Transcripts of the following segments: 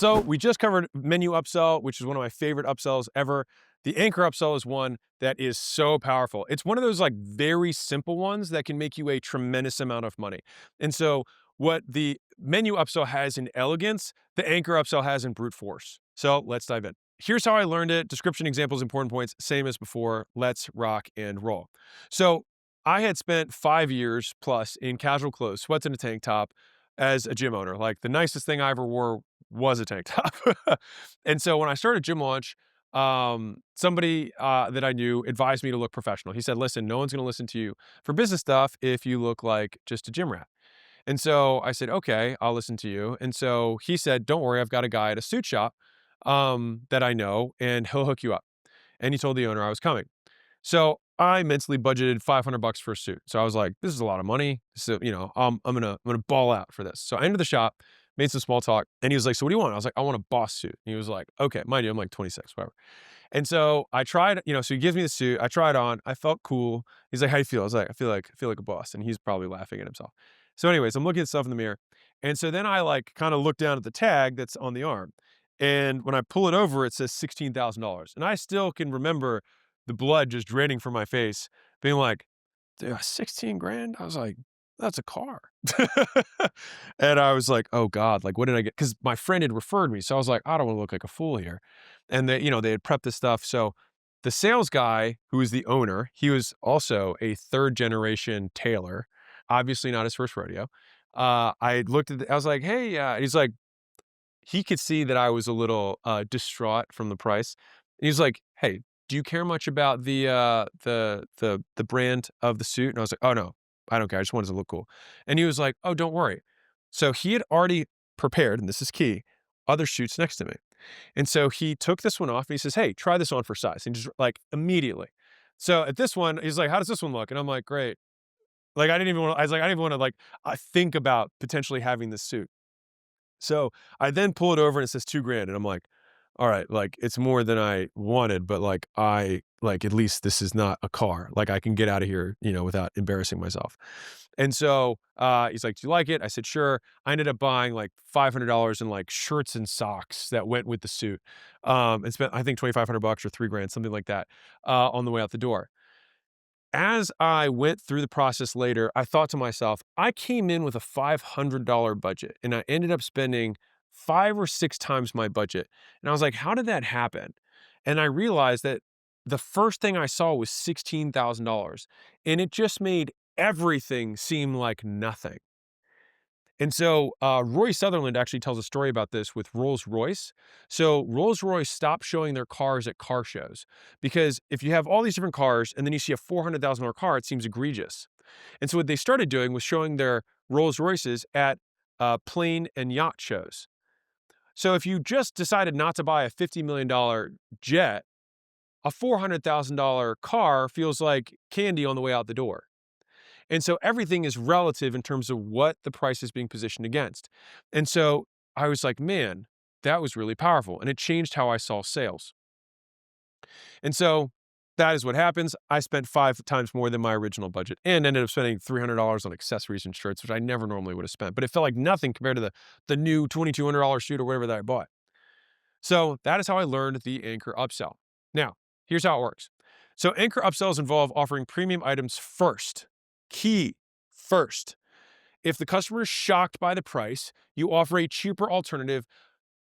So we just covered menu upsell, which is one of my favorite upsells ever. The Anchor upsell is one that is so powerful. It's one of those like very simple ones that can make you a tremendous amount of money. And so what the menu upsell has in elegance, the Anchor upsell has in brute force. So let's dive in. Here's how I learned it. Description, examples, important points, same as before. Let's rock and roll. So I had spent 5 years plus in casual clothes, sweats and a tank top as a gym owner. Like the nicest thing I ever wore was a tank top. And so when I started Gym Launch, somebody that I knew advised me to look professional. He said, listen, no one's going to listen to you for business stuff if you look like just a gym rat. And so I said, okay, I'll listen to you. And so he said, don't worry, I've got a guy at a suit shop that I know, and he'll hook you up. And he told the owner I was coming. So I mentally budgeted $500 for a suit. So I was like, this is a lot of money. So, I'm gonna ball out for this. So I entered the shop, made some small talk, and he was like, so what do you want? I was like, I want a boss suit. And he was like, okay, mind you, I'm like 26, whatever. And so I tried, so he gives me the suit. I tried on. I felt cool. He's like, how do you feel? I was like, I feel like a boss. And he's probably laughing at himself. So anyways, I'm looking at stuff in the mirror. And so then I like kind of look down at the tag that's on the arm. And when I pull it over, it says $16,000. And I still can remember the blood just draining from my face, being like, "Dude, 16 grand?" I was like, "That's a car." And I was like, "Oh God, like, what did I get?" Because my friend had referred me. So I was like, I don't want to look like a fool here. And they had prepped this stuff. So the sales guy, who was the owner, he was also a third generation tailor, obviously not his first rodeo. I looked at I was like, hey, he's like, he could see that I was a little distraught from the price. And he's like, "Hey, do you care much about the brand of the suit?" And I was like, "Oh no, I don't care. I just wanted to look cool." And he was like, "Oh, don't worry." So he had already prepared, and this is key, other suits next to me. And so he took this one off and he says, "Hey, try this on for size." And just like immediately. So at this one, he's like, "How does this one look?" And I'm like, "Great." Like I didn't even want. I was like, I didn't even want to like think about potentially having this suit. So I then pull it over and it says 2 grand. And I'm like, all right, like it's more than I wanted, but like at least this is not a car. Like I can get out of here, without embarrassing myself. And so he's like, do you like it? I said, sure. I ended up buying like $500 in like shirts and socks that went with the suit. And spent, I think, $2,500 or 3 grand, something like that, on the way out the door. As I went through the process later, I thought to myself, I came in with a $500 budget and I ended up spending 5 or 6 times my budget. And I was like, how did that happen? And I realized that the first thing I saw was $16,000 and it just made everything seem like nothing. And so Roy Sutherland actually tells a story about this with Rolls Royce. So Rolls Royce stopped showing their cars at car shows because if you have all these different cars and then you see a $400,000 car, it seems egregious. And so what they started doing was showing their Rolls Royces at plane and yacht shows. So if you just decided not to buy a $50 million jet, a $400,000 car feels like candy on the way out the door. And so everything is relative in terms of what the price is being positioned against. And so I was like, man, that was really powerful. And it changed how I saw sales. And so that is what happens. I spent 5 times more than my original budget and ended up spending $300 on accessories and shirts, which I never normally would have spent. But it felt like nothing compared to the new $2,200 suit or whatever that I bought. So that is how I learned the Anchor upsell. Now, here's how it works. So Anchor upsells involve offering premium items first. Key first. If the customer is shocked by the price, you offer a cheaper alternative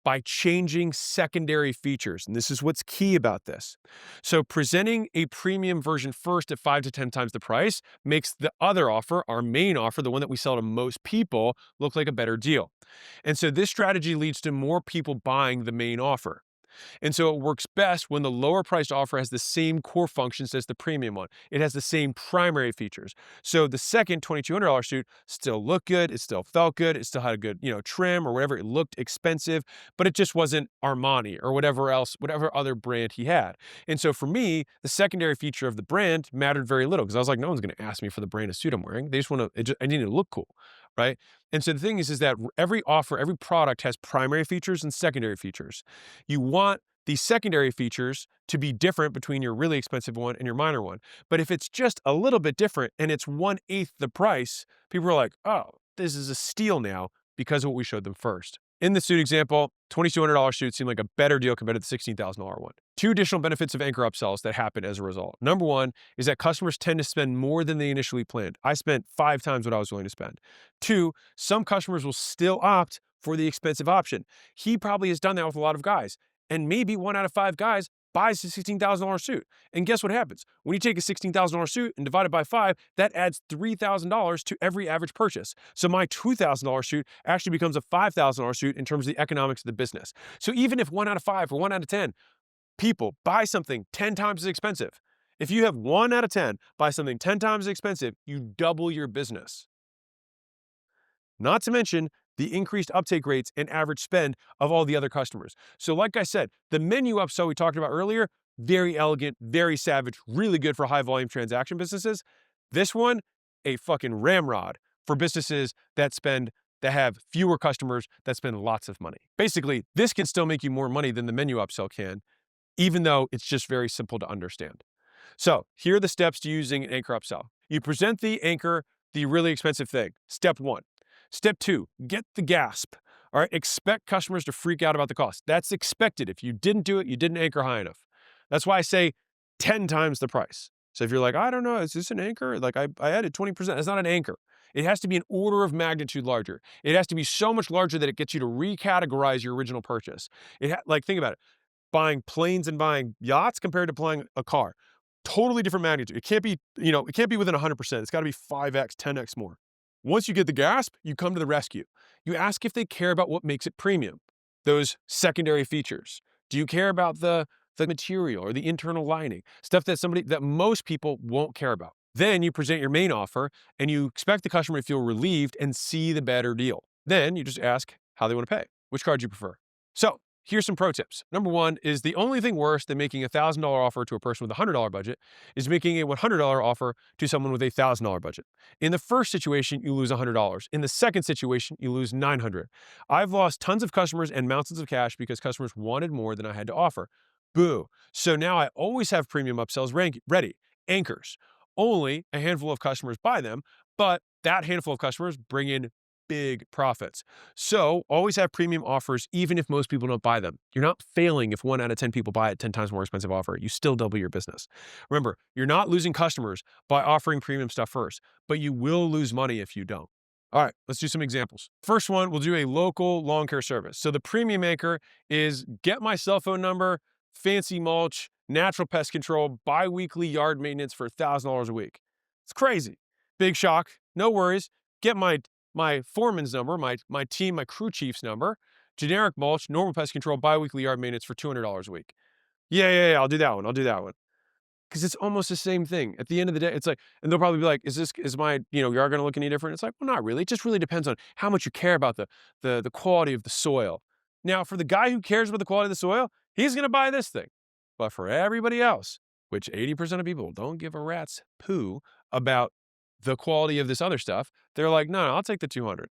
by changing secondary features. And this is what's key about this. So presenting a premium version first at 5 to 10 times the price makes the other offer, our main offer, the one that we sell to most people, look like a better deal. And so this strategy leads to more people buying the main offer. And so it works best when the lower priced offer has the same core functions as the premium one. It has the same primary features. So the second $2,200 suit still looked good. It still felt good. It still had a good, trim or whatever. It looked expensive, but it just wasn't Armani or whatever else, whatever other brand he had. And so for me, the secondary feature of the brand mattered very little because I was like, no one's going to ask me for the brand of suit I'm wearing. They just want to, I need to look cool. Right. And so the thing is that every offer, every product has primary features and secondary features. You want these secondary features to be different between your really expensive one and your minor one. But if it's just a little bit different and it's 1/8 the price, people are like, oh, this is a steal now because of what we showed them first. In the suit example, $2,200 suit seemed like a better deal compared to the $16,000 one. Two additional benefits of Anchor upsells that happen as a result. Number one is that customers tend to spend more than they initially planned. I spent 5 times what I was willing to spend. Two, some customers will still opt for the expensive option. He probably has done that with a lot of guys. And maybe 1 out of 5 guys buys the $16,000 suit. And guess what happens? When you take a $16,000 suit and divide it by 5, that adds $3,000 to every average purchase. So my $2,000 suit actually becomes a $5,000 suit in terms of the economics of the business. So even if 1 out of 5 or 1 out of 10 people buy something 10 times as expensive, if you have 1 out of 10 buy something 10 times as expensive, you double your business. Not to mention the increased uptake rates and average spend of all the other customers. So like I said, the menu upsell we talked about earlier, very elegant, very savage, really good for high volume transaction businesses. This one, a fucking ramrod for businesses that have fewer customers that spend lots of money. Basically, this can still make you more money than the menu upsell can, even though it's just very simple to understand. So here are the steps to using an Anchor upsell. You present the Anchor, the really expensive thing. Step 1. Step 2, get the gasp. All right, expect customers to freak out about the cost. That's expected. If you didn't do it, you didn't anchor high enough. That's why I say 10 times the price. So if you're like, I don't know, is this an anchor? Like I added 20%. It's not an anchor. It has to be an order of magnitude larger. It has to be so much larger that it gets you to recategorize your original purchase. Like think about it. Buying planes and buying yachts compared to buying a car. Totally different magnitude. It can't be, it can't be within 100%. It's got to be 5x, 10x more. Once you get the gasp, you come to the rescue. You ask if they care about what makes it premium, those secondary features. Do you care about the material or the internal lining, stuff that most people won't care about? Then you present your main offer and you expect the customer to feel relieved and see the better deal. Then you just ask how they want to pay, which card you prefer. So here's some pro tips. Number one is the only thing worse than making a $1,000 offer to a person with a $100 budget is making a $100 offer to someone with a $1,000 budget. In the first situation, you lose $100. In the second situation, you lose $900. I've lost tons of customers and mountains of cash because customers wanted more than I had to offer. Boo. So now I always have premium upsells ready. Anchors. Only a handful of customers buy them, but that handful of customers bring in big profits. So always have premium offers, even if most people don't buy them. You're not failing if 1 out of 10 people buy a 10 times more expensive offer. You still double your business. Remember, you're not losing customers by offering premium stuff first, but you will lose money if you don't. All right, let's do some examples. First one, we'll do a local lawn care service. So the premium anchor is get my cell phone number, fancy mulch, natural pest control, bi-weekly yard maintenance for $1,000 a week. It's crazy. Big shock. No worries. Get my foreman's number, my team, my crew chief's number, generic mulch, normal pest control, bi-weekly yard maintenance for $200 a week. Yeah, I'll do that one. Because it's almost the same thing. At the end of the day, it's like, and they'll probably be like, is my, yard going to look any different? It's like, well, not really. It just really depends on how much you care about the quality of the soil. Now, for the guy who cares about the quality of the soil, he's going to buy this thing. But for everybody else, which 80% of people don't give a rat's poo about the quality of this other stuff, they're like, no, I'll take the 200.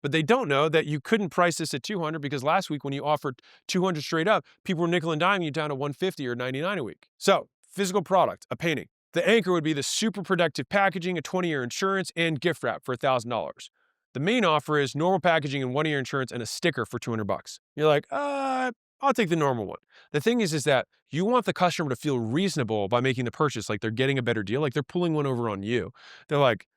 But they don't know that you couldn't price this at 200 because last week when you offered 200 straight up, people were nickel and diming you down to 150 or 99 a week. So physical product, a painting. The anchor would be the super protective packaging, a 20-year insurance, and gift wrap for $1,000. The main offer is normal packaging and 1-year insurance and a sticker for $200. You're like, I'll take the normal one. The thing is that you want the customer to feel reasonable by making the purchase, like they're getting a better deal, like they're pulling one over on you. They're like,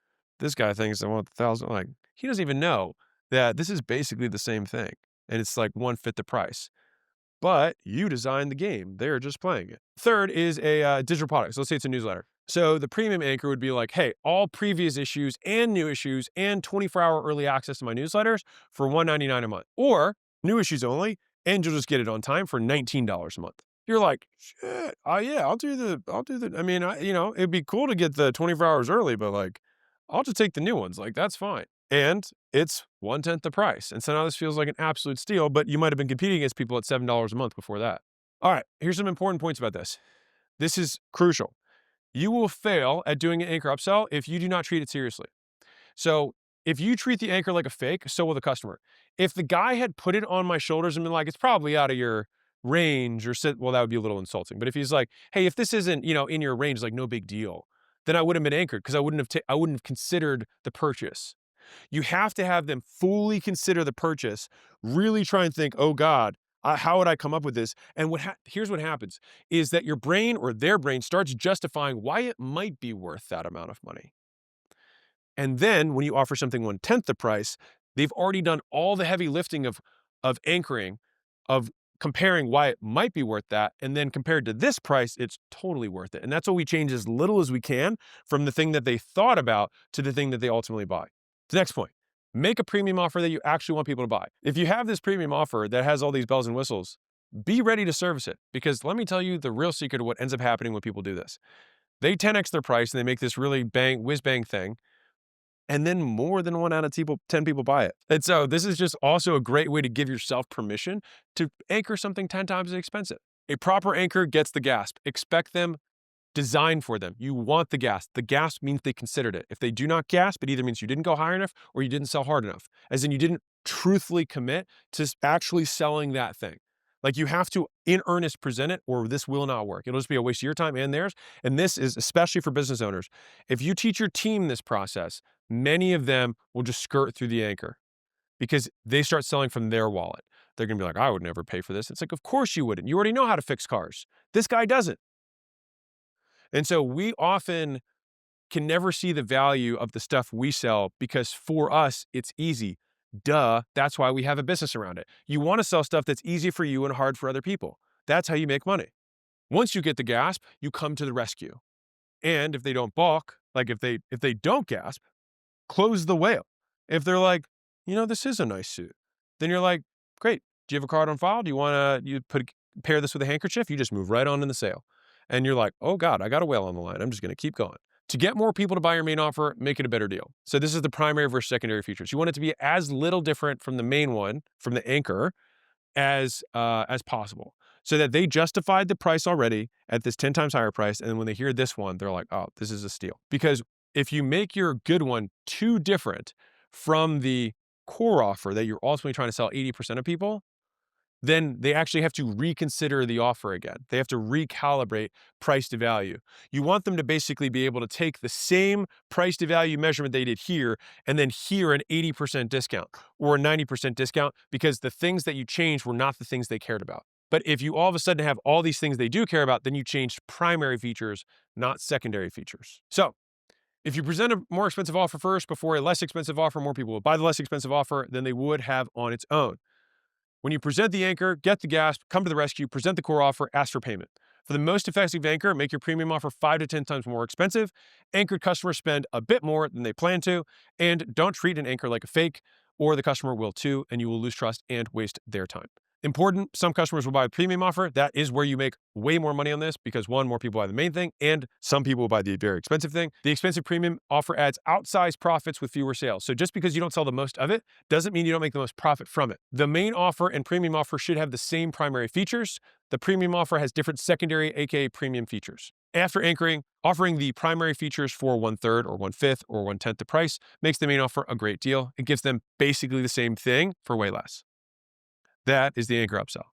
this guy thinks I want the 1,000. Like, he doesn't even know that this is basically the same thing. And it's like 1/5 the price. But you designed the game. They're just playing it. Third is a digital product. So let's say it's a newsletter. So the premium anchor would be like, hey, all previous issues and new issues and 24-hour early access to my newsletters for $199 a month. Or new issues only, and you'll just get it on time for $19 a month. You're like, shit, yeah, I'll do the, I mean, it'd be cool to get the 24 hours early, but like, I'll just take the new ones. Like, that's fine. And it's 1/10 the price. And so now this feels like an absolute steal, but you might have been competing against people at $7 a month before that. All right, here's some important points about this. This is crucial. You will fail at doing an anchor upsell if you do not treat it seriously. So if you treat the anchor like a fake, so will the customer. If the guy had put it on my shoulders and been like, it's probably out of your range or well, that would be a little insulting. But if he's like, hey, if this isn't, in your range, like no big deal, then I would have been anchored because I wouldn't have considered the purchase. You have to have them fully consider the purchase, really try and think, oh God, how would I come up with this? And here's what happens is that your brain or their brain starts justifying why it might be worth that amount of money. And then when you offer something 1/10 the price, they've already done all the heavy lifting of anchoring, of comparing why it might be worth that. And then compared to this price, it's totally worth it. And that's what we change as little as we can from the thing that they thought about to the thing that they ultimately buy. The next point, make a premium offer that you actually want people to buy. If you have this premium offer that has all these bells and whistles, be ready to service it. Because let me tell you the real secret of what ends up happening when people do this. They 10x their price and they make this really whiz bang thing. And then more than 1 out of 10 people buy it. And so this is just also a great way to give yourself permission to anchor something 10 times as expensive. A proper anchor gets the gasp. Expect them, design for them. You want the gasp. The gasp means they considered it. If they do not gasp, it either means you didn't go high enough or you didn't sell hard enough, as in you didn't truthfully commit to actually selling that thing. Like you have to in earnest present it or this will not work. It'll just be a waste of your time and theirs. And this is especially for business owners. If you teach your team this process, many of them will just skirt through the anchor because they start selling from their wallet. They're going to be like, I would never pay for this. It's like, of course you wouldn't. You already know how to fix cars. This guy doesn't. And so we often can never see the value of the stuff we sell because for us, it's easy. Duh. That's why we have a business around it. You want to sell stuff that's easy for you and hard for other people. That's how you make money. Once you get the gasp, you come to the rescue. And if they don't balk, like if they don't gasp, close the whale. If they're like, this is a nice suit, then you're like, great. Do you have a card on file? Do you want to pair this with a handkerchief? You just move right on in the sale. And you're like, oh God, I got a whale on the line. I'm just going to keep going. To get more people to buy your main offer, make it a better deal. So this is the primary versus secondary features. You want it to be as little different from the main one, from the anchor, as possible, so that they justified the price already at this 10 times higher price. And when they hear this one, they're like, oh, this is a steal. Because if you make your good one too different from the core offer that you're ultimately trying to sell 80% of people, then they actually have to reconsider the offer again. They have to recalibrate price to value. You want them to basically be able to take the same price to value measurement they did here and then here an 80% discount or a 90% discount because the things that you changed were not the things they cared about. But if you all of a sudden have all these things they do care about, then you changed primary features, not secondary features. So if you present a more expensive offer first before a less expensive offer, more people will buy the less expensive offer than they would have on its own. When you present the anchor, get the gasp, come to the rescue, present the core offer, ask for payment. For the most effective anchor, make your premium offer 5 to 10 times more expensive. Anchored customers spend a bit more than they plan to, and don't treat an anchor like a fake, or the customer will too, and you will lose trust and waste their time. Important, some customers will buy a premium offer. That is where you make way more money on this because one, more people buy the main thing, and some people will buy the very expensive thing. The expensive premium offer adds outsized profits with fewer sales. So just because you don't sell the most of it doesn't mean you don't make the most profit from it. The main offer and premium offer should have the same primary features. The premium offer has different secondary, aka premium features. After anchoring, offering the primary features for 1/3 or 1/5 or 1/10 the price makes the main offer a great deal. It gives them basically the same thing for way less. That is the Anchor Upsell.